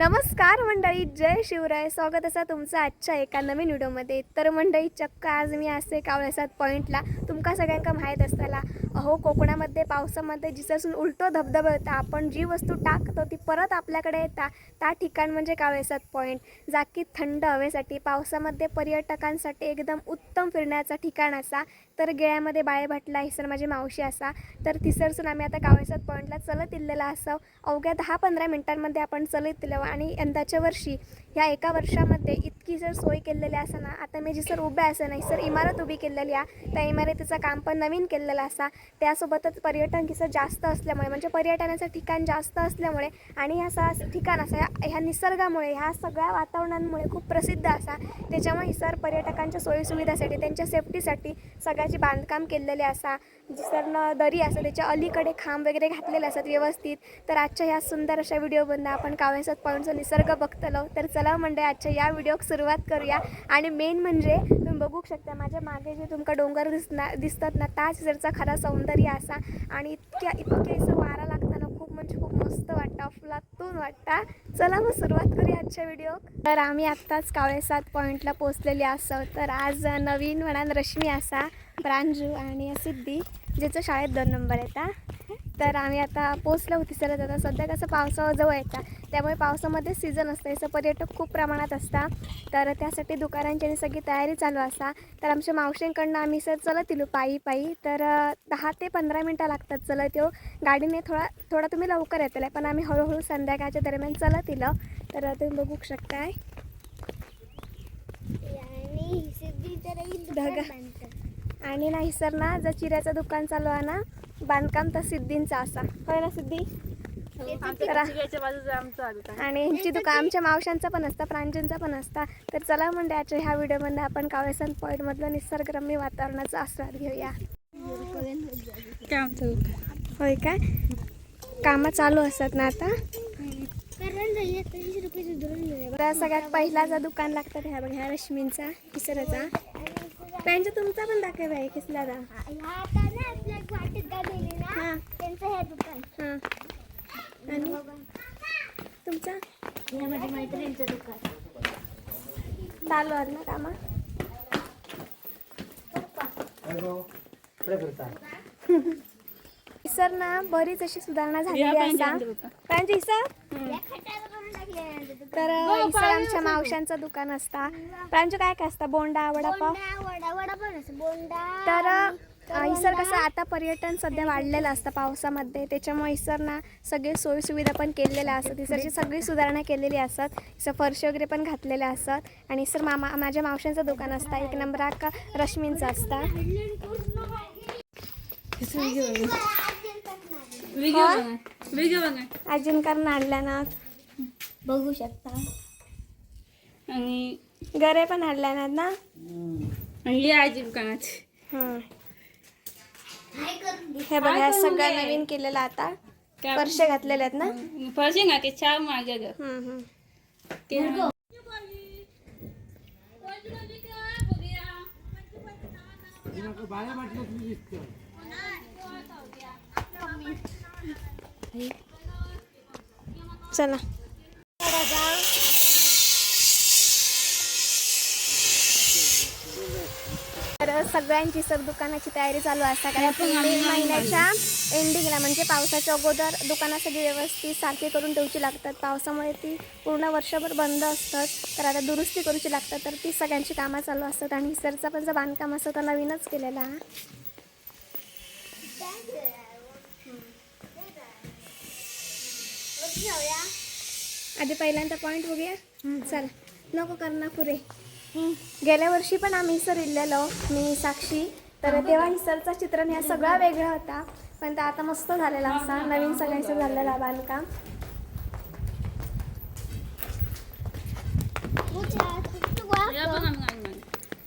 नमस्कार मंडळी, जय शिवराय. स्वागत असा तुमचं आजच्या एका नवीन व्हिडिओमध्ये. तर मंडळी, चक्क आज मी असे कावळेसाद पॉईंटला तुमका सगळ्यांका माहीत असताला, अहो कोकणामध्ये पावसामध्ये जिथून उलटो धबधबा होता, आपण जी वस्तू टाकतो ती परत आपल्याकडे येता, त्या ठिकाण म्हणजे कावळेसाद पॉईंट. जाकी थंड हवेसाठी पावसामध्ये पर्यटकांसाठी एकदम उत्तम फिरण्याचा ठिकाण असा. तर गेळ्यामध्ये बाळे भाटला हिसर माझी मावशी असा. तर थिसरसून आम्ही आता कावळेसाद पॉईंटला चलत इल्लेला असाव. अवघ्या 10-15 मिनिटांमध्ये आपण चलत इल्लो. आणि यंदाच्या वर्षी ह्या एका वर्षामध्ये इतकी जर सोय केलेली असा ना, आता मी जिसर उभ्या असा नाही सर इमारत उभी केलेली आहे, त्या इमारतीचं काम पण नवीन केलेलं असा. त्यासोबतच पर्यटन किसर जास्त असल्यामुळे, म्हणजे पर्यटनाचं ठिकाण जास्त असल्यामुळे आणि ह्या ठिकाण असा ह्या निसर्गामुळे, ह्या सगळ्या वातावरणामुळे खूप प्रसिद्ध असा. त्याच्यामुळे ही सर पर्यटकांच्या सोयीसुविधासाठी, त्यांच्या सेफ्टीसाठी सगळ्याची बांधकाम केलेले असा. जिसरनं दरी असं त्याच्या अलीकडे खांब वगैरे घातलेले असतात व्यवस्थित. तर आजच्या ह्या सुंदर अशा व्हिडिओमधून आपण कावळेसाद पॉईंटचा निसर्ग बघतलो. तर चला म्हणजे आजच्या या व्हिडिओक सुरुवात करूया. आणि मेन म्हणजे तुम्ही बघू शकता माझ्या मागे जे तुमका डोंगर दिसतात ना, ताच जरचा खरा सौंदर्य असा. आणि इतके असं वारा लागताना खूप म्हणजे खूप मस्त वाटतं, अफलातून वाटतं. चला मग सुरुवात करूया आजच्या व्हिडिओ. तर आम्ही आत्ताच कावळेसाद पॉईंटला पोहोचलेली असो. तर आज नवीन म्हणान रश्मी असा, प्रांजू आणि सिद्धी, ज्याचं शाळेत 2 नंबर येतात. तर आम्ही आता पोचलो होती सरत. आता सध्या कसं पावसाळा जवळ येतात, त्यामुळे पावसामध्ये सीझन असतं, याचं पर्यटक खूप प्रमाणात असतात. तर त्यासाठी दुकानांची सगळी तयारी चालू असा. तर आमच्या मावशींकडनं आम्ही सर चलत इलो पायी. तर 10 ते 15 मिनटं लागतात चलत येऊ. गाडीने थोडा तुम्ही लवकर येतले, पण आम्ही हळूहळू संध्याकाळच्या दरम्यान चलत इलो. तर तुम्ही बघू शकताय आणि नाही सर ना, जर चिऱ्याचं दुकान चालू आहे ना, बांधकाम तर सिद्धींचा असा, होय ना सिद्धी? आणि ह्यांची दुकान आमच्या मावशांचा पण असता, प्रांजूंचा पण असता. तर चला म्हणजे आजच्या ह्या व्हिडिओमध्ये आपण कावळेसाद पॉईंटमधलं निसर्गरम्य वातावरणाचा आस्वाद घेऊया. होय काय, कामं चालू असतात ना आता. सगळ्यात पहिला दुकान लागतात ह्या बघ, ह्या रश्मींचा किसराचा. त्यांच्या तुमचा पण दाखव आहे किसला दा. आणि तुमचा चालू आहे ना कामा. सर ना बरीच अशी सुधारणा झालेली असा. प्रांजू सर, तर सर आमच्या मावशांचं दुकान असता. प्रांजू काय काय असतं? बोंडा, वडापाव. तर सर कसं आता पर्यटन सध्या वाढलेलं असतं पावसामध्ये, त्याच्यामुळे सर ना सगळे सोयीसुविधा पण केलेल्या असतात. सरची सगळी सुधारणा केलेली असतात. सर फरशी वगैरे पण घातलेल्या असतात. आणि सर माझ्या मावशांचं दुकान असतं, 1 नंबर रश्मींचं असतं. अजिंकर आणल्या ना, बघू शकता. आणि घरे पण आणल्या ना. हे बघा सगळं नवीन केलेलं आता. फरशे घातलेले आहेत ना. फरशी ना ते छान माझ्या चला. तर सगळ्यांची सर दुकानाची तयारी चालू असतात. कारण मे महिन्याच्या एंडिंगला म्हणजे पावसाच्या अगोदर दुकानं सगळी व्यवस्थित सारखी करून ठेवची लागतात. पावसामुळे ती पूर्ण वर्षभर बंद असतात. तर आता दुरुस्ती करूची लागतात. तर ती सगळ्यांची कामं चालू असतात. आणि सरचा पण जर बांधकाम असतं तर नवीनच केलेला. आधी पहिल्यांदा पॉईंट बघूया. चल नको करणार पुरे. गेल्या वर्षी पण आम्ही सर इल्लेलो, मी साक्षी. तर तेव्हा हिसरचा चित्रण ह्या सगळा वेगळा होता, पण ते आता मस्त झालेला असा. नवीन सगळ्यांचं झालेला बांधकाम.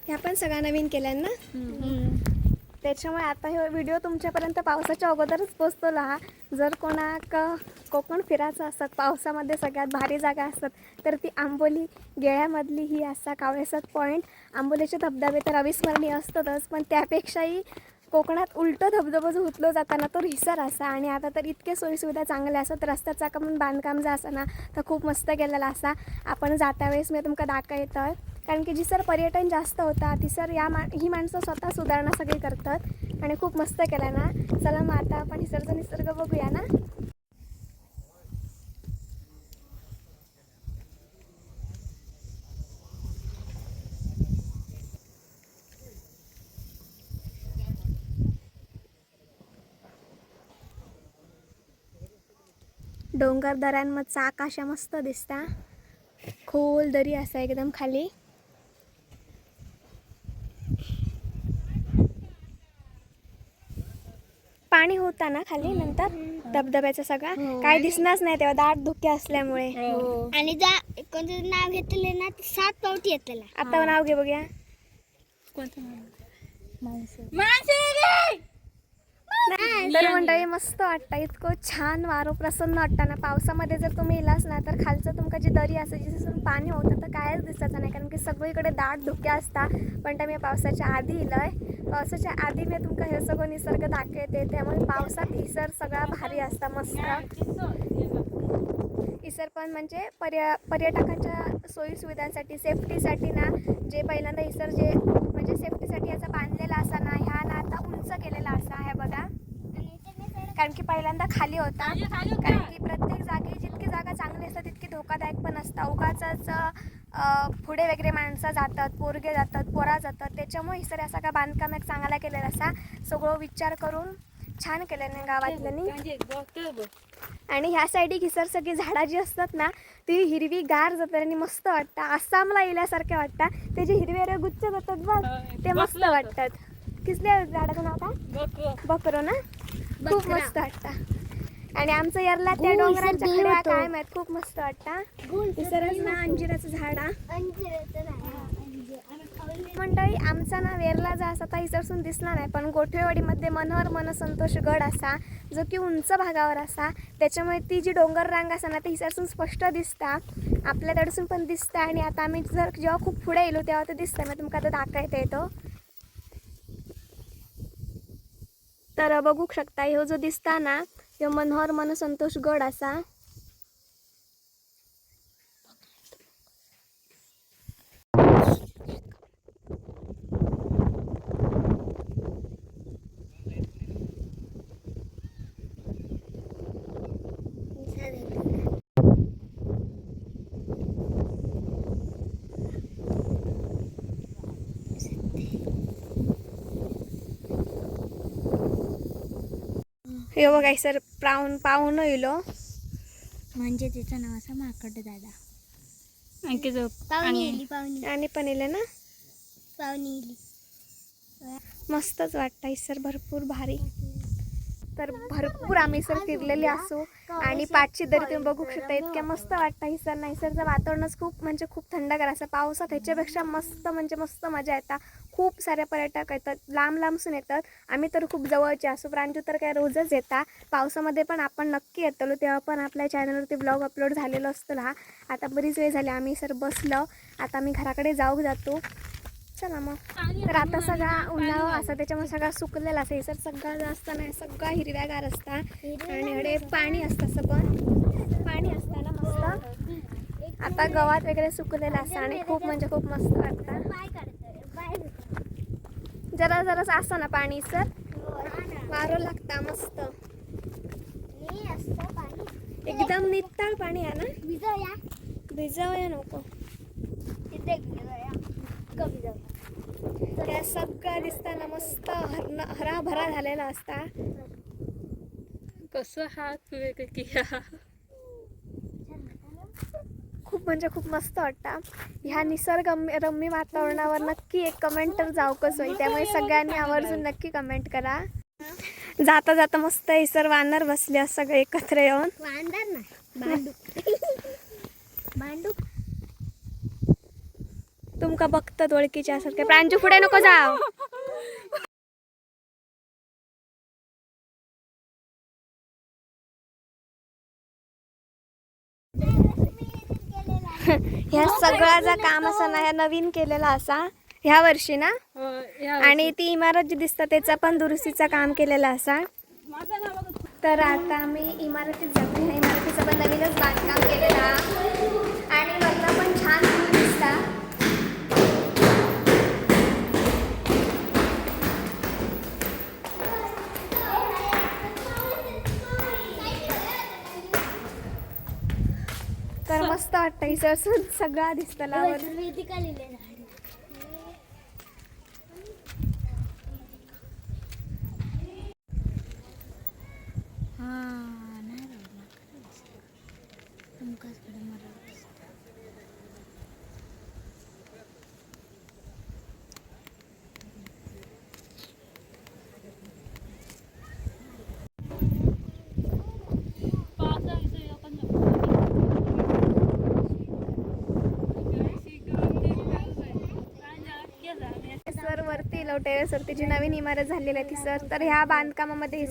ह्या पण सगळ्या नवीन केल्या ना. त्याच्यामुळे आता हे व्हिडिओ तुमच्यापर्यंत पावसाच्या अगोदरच पोचतो हा. जर कोणाक कोकण फिरायचं असतात, पावसामध्ये सगळ्यात भारी जागा असतात, तर ती आंबोली गेळ्यामधली ही असा कावळेसाद पॉईंट. आंबोलीचे धबधबे तर अविस्मरणीय असतातच, पण त्यापेक्षाही कोकणात उलटं धबधबो जो उतलो जाताना तो हिसर असा आणि आता तर इतके सोयीसुविधा चांगल्या असतात रस्त्याचा पण बांधकाम जे असा ना तर खूप मस्त केलेला असा. आपण जाता वेळेस मी तुमका दाखवतोय कारण की जिसर पर्यटन जास्त होता तिसर ही माणसं स्वतः सुधारणा सगळी करतात आणि खूप मस्त केला ना. चला मग आता आपण हिसरचा निसर्ग बघूया ना. डोंगर दऱ्यांमधचा आकाश मस्त दिसता. खोल दरी असा एकदम खाली. पाणी होता ना खाली नंतर धबधब्याचा सगळा काय दिसणारच नाही तेव्हा दाट धुके असल्यामुळे. आणि जा कोणतं नाव घेतले ना ते 7 पावटी येतला. आता नाव घे बघूया. तर मंडळी मस्त वाटतं इतकं छान वारं प्रसन्न वाटतं ना. पावसामध्ये जर तुम्ही इलास ना तर खालचं तुमका जी दरी असते जिथून पाणी होतं तर कायच दिसायचं नाही कारण की सगळीकडे दाट धुके असता. पण मी पावसाच्या आधी इलंय. पावसाच्या आधी मी तुमका हे सगळं निसर्ग दाखवते त्यामुळे पावसात हिसर सगळा भारी असता मस्त. हिसर पण म्हणजे पर्यटकांच्या सोयीसुविधांसाठी सेफ्टीसाठी ना जे पहिल्यांदा हिसर जे म्हणजे सेफ्टीसाठी याचा बांधलेला असा ना ह्या ना आता उंच केलेला असा आहे बघा. कारण की पहिल्यांदा खाली होता कारण की प्रत्येक जागी जितकी जागा चांगली असतात तितकी धोकादायक पण असतात. उगाचच पुढे वगैरे माणसं जातात पोरगे जातात पोरा जातात त्याच्यामुळे हिसर असा का बांधकाम एक चांगला केलेला असा सगळं विचार करून छान केल्याने गावातल्यानी. आणि ह्या साईडी हिसर सगळी झाडा जी असतात ना ती हिरवी गार जातात आणि मस्त वाटतं. आसामला येल्यासारखे वाटतात. त्याचे हिरवे गुच्छ जातात बघ ते मस्त वाटतात. किसल्या झाडाचं नाव काय बकरो ना खूप मस्त वाटतं. आणि आमचं यरला त्या डोंगरांच्या खड्या काय माहित खूप मस्त वाटतं. हिसरच ना अंजिराचं झाड मंडळी आमचा ना वेरला जा असा हिसरसून दिसला नाही पण गोठेवाडीमध्ये मनोहर मनसंतोष गड असा जो की उंच भागावर असा त्याच्यामुळे ती जी डोंगर रांग असा ना ती हिसरसून स्पष्ट दिसता आपल्या तडसून पण दिसता. आणि आता आम्ही जर जेव्हा खूप पुढे येलो तेव्हा ते दिसतं मी तुमका आता दाखवता येतो. तर बघू शकता ह्यो जो दिसता ना ह्यो मनोहर मनसंतोष गड असा. हे बघा सर पाहुणं येलो म्हणजे तिचं नाव असं माकड दादा. आणि आणि पण येले ना पाहुणी इली. मस्तच वाटतं सर भरपूर भारी. तर भरपूर आम्ही सर फिरलेले असो आणि पाठची दरी तुम्ही बघू शकता इतक्या मस्त वाटतं हिसर ना. हिसरचं वातावरणच खूप म्हणजे खूप थंडगार असं पावसात ह्याच्यापेक्षा मस्त म्हणजे मस्त मजा येतात. खूप सारे पर्यटक येतात लांब लांबसून येतात. आम्ही तर खूप जवळचे असो प्रांजू तर काय रोजच येतात. पावसामध्ये पण आपण नक्की येतलो तेव्हा पण आपल्या चॅनलवरती ब्लॉग अपलोड झालेला असतो हा. आता बरीच वेळ झाली आम्ही सर बसलो आता आम्ही घराकडे जातो. चला मग. तर आता सगळा उन्हाळा असा त्याच्यामुळे सगळा सुकलेला असं सर सगळं जास्त नाही सगळा हिरव्यागार असता. आणि एवढे पाणी असतं असं पण पाणी असतं ना मस्त. आता गवात वगैरे सुकलेलं असतं आणि खूप म्हणजे खूप मस्त वाटतं. जरा जरासं असतं ना पाणी सर वारं लागता मस्त एकदम नित्ताळ पाणी आहे ना. भिजवया नको त्या सगळं दिसताना मस्त हराभरा झालेला असता. कसं हात खूप म्हणजे खूप मस्त वाटतं. ह्या निसर्गरम्य वातावरणावर नक्की एक कमेंट तर जाऊ कसं होईल त्यामुळे सगळ्यांनी आवर्जून नक्की कमेंट करा. जाता जाता मस्त हिसर वानर बसले सगळे एकत्र येऊन. वांडर ना भांडूक तुमका बघतात ओळखीच्या सारखे. प्रांजू पुढे नको जाव. ह्या सगळ्याचा काम असा ना ह्या नवीन केलेला असा ह्या वर्षी ना आणि ती इमारत जी दिसतं त्याचा पण दुरुस्तीचं काम केलेलं असा. तर आता आम्ही इमारतीत जातो. ह्या इमारतीचं पण नवीनच बांधकाम केलेलं आहे आणि वरनं पण छान view दिसता. तर मस्त वाटतं इथं सगळा दिसतं लावर. वेदिका लिहिलेलं आहे. सर वरती टेरेसवरती जी नवीन इमारत झालेली आहे ती सर. तर ह्या बांधकामामध्ये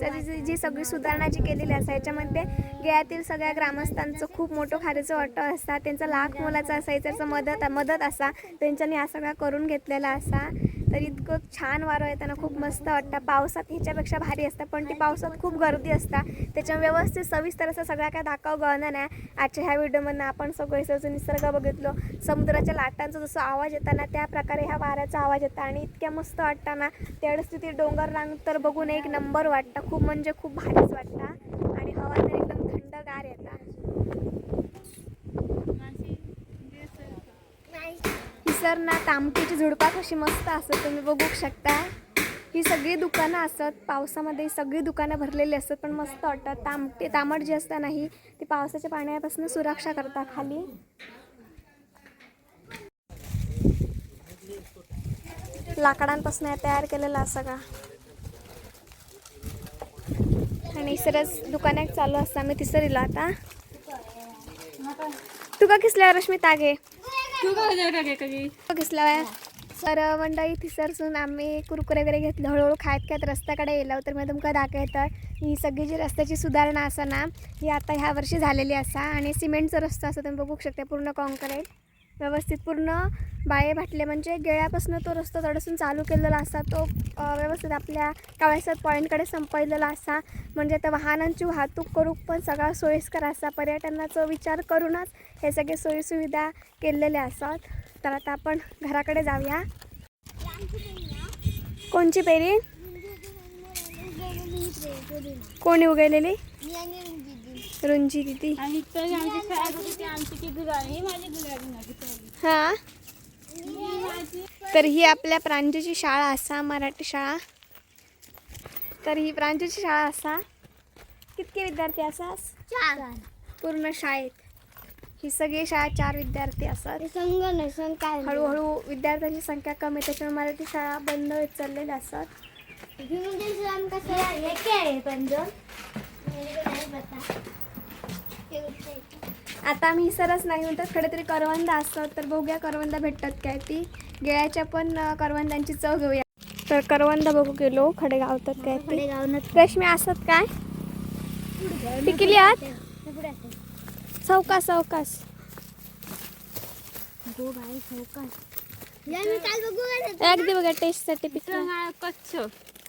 जी सगळी सुधारणा जी केलेली असा याच्यामध्ये गेळ्यातील सगळ्या ग्रामस्थांचं खूप मोठं खारीचं वाटं असता. त्यांचा लाख मोलाचा असायचं मदत असा त्यांच्यानी हा सगळा करून घेतलेला असा. तर इतकं छान वारं येताना खूप मस्त वाटतं. पावसात ह्याच्यापेक्षा भारी असतं पण ती पावसात खूप गर्दी असता. त्याच्यामुळे व्यवस्थित सविस्तर असं सगळ्या काय दाखव गळणं नाही. आजच्या ह्या व्हिडिओमधनं आपण सगळं निसर्ग बघितलो. समुद्राच्या लाटांचा जसं आवाज येताना त्या प्रकारे ह्या वाऱ्याचा आवाज येतो आणि इतक्या मस्त वाटताना तेवढंच तिथे डोंगर रांग तर बघून एक नंबर वाटतं. खूप म्हणजे खूप भारीच वाटतं आणि हवा तर एकदम थंडगार येतात. ही सर ना तामटीची झुडपा कशी मस्त असत तुम्ही बघू शकता. ही सगळी दुकानं असत पावसामध्ये सगळी दुकानं भरलेली असतात पण मस्त वाटतात. तामट जी असतात नाही ती पावसाच्या पाण्यापासून सुरक्षा करतात खाली. लाकडांपासून तयार केलेला सगळा आणि सरस दुकानात चालू असता. मी तिसरीला आता तुका किसल्या रश्मी तागे किसल्या तर मंडळी थिसरसून आम्ही कुरकुरे वगैरे घेतले. हळूहळू खायत रस्त्याकडे येलो तर मी तुमका दाखवतं. ही सगळी जी रस्त्याची सुधारणा असा ना ही आता ह्या वर्षी झालेली असा आणि सिमेंटचा रस्ता असं तुम्ही बघू शकता. पूर्ण कॉन्क्रीट व्यवस्थित पूर्ण बाये भाटले म्हणजे गेळ्यापासून तो रस्ता थोडंसून चालू केलेला असा. तो व्यवस्थित आपल्या काळेसात पॉईंटकडे संपलेला असा. म्हणजे आता वाहनांची वाहतूक करूक पण सगळा सोयीस्कर असा. पर्यटनाचा विचार करूनच हे सगळे सोयीसुविधा केलेल्या असतात. तर आता आपण घराकडे जाऊया. कोणची पेरी कोणी उगवलेली रुंजी दिदी. हा तर ही आपल्या प्रांजूची शाळा असा मराठी शाळा. तर ही प्रांजूची शाळा असा. कितके विद्यार्थी असास पूर्ण शाळेत? ही सगळी शाळा 4 विद्यार्थी असतात. हळूहळू विद्यार्थ्यांची संख्या कमी त्याच्यामुळे मराठी शाळा बंद होत चाललेल्या असतात. आता आम्ही सरस नाही म्हणतात खडे तरी करवंदा असतात. तर बघूया करवंदा भेटतात काय. ती गेळ्याच्या पण करवंदांची चव घेऊया. तर करवंदा बघू गेलो खडे गावतात काय ते रेशमी असतात काय पिकली आत सावकाश अगदी बघा टेस्टसाठी पिकला.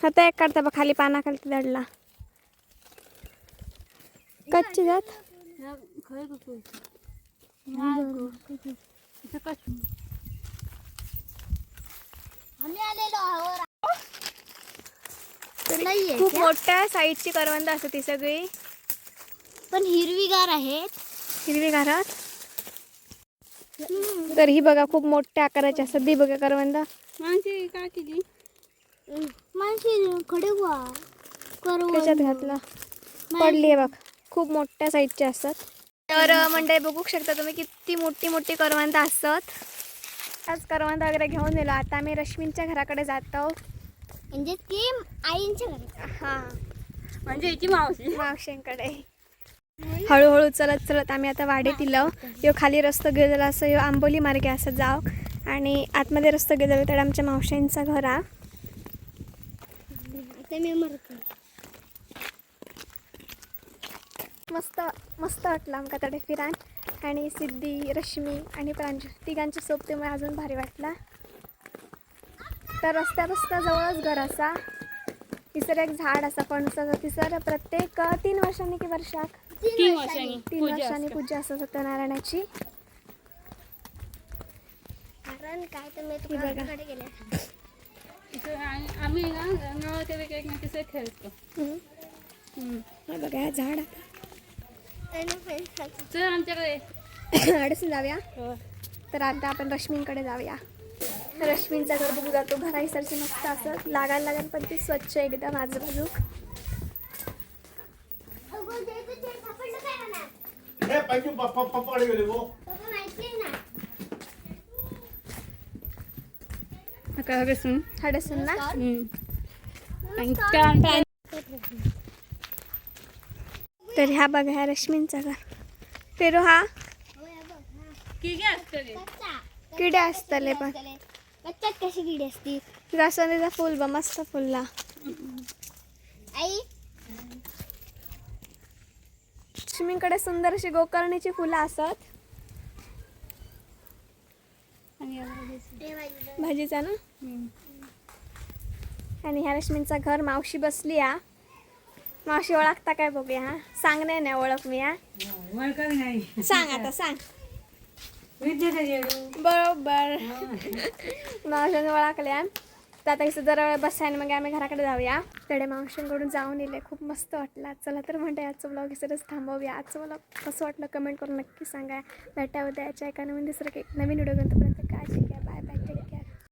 आता एक काढता बघ खाली पाना खाली दडला कच्ची जात. खूप मोठ्या साईजची करवंद असते ती सगळी पण हिरवीगार आहेत. हिरवीगारात. तर ही बघा खूप मोठ्या आकाराची असतात. ती बघा करवंद त्याच्यात घातला पडली आहे बघ. खूप मोठ्या साईजची असतात. तर मंडळी बघू शकता तुम्ही किती मोठी मोठी करवंद असतात. आज करवंद वगैरे घेऊन गेलो. आता आम्ही रश्मींच्या घराकडे जातो म्हणजे की आईंच्या घरी. हा म्हणजे याची मावशी मावशींकडे. हळूहळू चलत आम्ही आता वाडीत इलो. यो खाली रस्तो गेलेला असं यो आंबोली मार्गे असं जाव आणि आतमध्ये रस्तो गेलेलो तर आमच्या मावशींचं घर हा. मस्त वाटलं आमका तडे फिरान आणि सिद्धी रश्मी आणि प्रांजू तिघांची सोबतीमुळे अजून भारी वाटला. तर रस्त्या जवळच घर असा. तिसरं एक झाड असा फणसाचं. तिसरं प्रत्येक 3 वर्षांनी की वर्षाक 3 वर्षांनी 3 पूजा वर्षांनी असते. पूजा असते सत्यनारायणाची. कारण काय तर मी ही बघा. तुकडे गेले. इथं आम्ही ना नवरात्र वेगळे एकमेकीचं खेळतो. हम्म. हम्म. हा बघा हा झाड चल आमच्याकडे. अडसून जाऊया. हो. तर आता आपण रश्मींकडे जाऊया. रश्मींचा घर बघू जातो. घराईसारखी मस्त असं लागायला लागेल पण ती स्वच्छ एकदम आजूबाजू. पप्पाकडे गेले गो. नका बसून. हडसून ना. आणि त्या तर ह्या बघा ह्या रश्मींचा घर. पेरू हा किती असतं किडे असतले पण बच्चात कशी किडी असती जास्वंदीचा फुल बा मस्त फुलला. आई लक्ष्मींकडे सुंदर अशी गोकर्णीची फुलं असतात. भाजीचा ना. आणि ह्या रश्मींचा घर मावशी बसली हा. मावशी ओळखता काय बघूया. हा सांग नाही ओळख मी. हा सांग आता सांग. बरोबर मावशीने ओळखल्या. तर आता इथं जरा बसायला मग आम्ही घराकडे जाऊया. कडे मावशींकडून जाऊन येले. खूप मस्त वाटलं. चला तर म्हणते आजचं ब्लॉग इथंच थांबवूया. आजचं मला कसं वाटलं कमेंट करून नक्की सांगा. भेटा उद्याच्या एका नवीन दुसरं नवीन व्हिडिओ पर्यंत काळजी घ्या.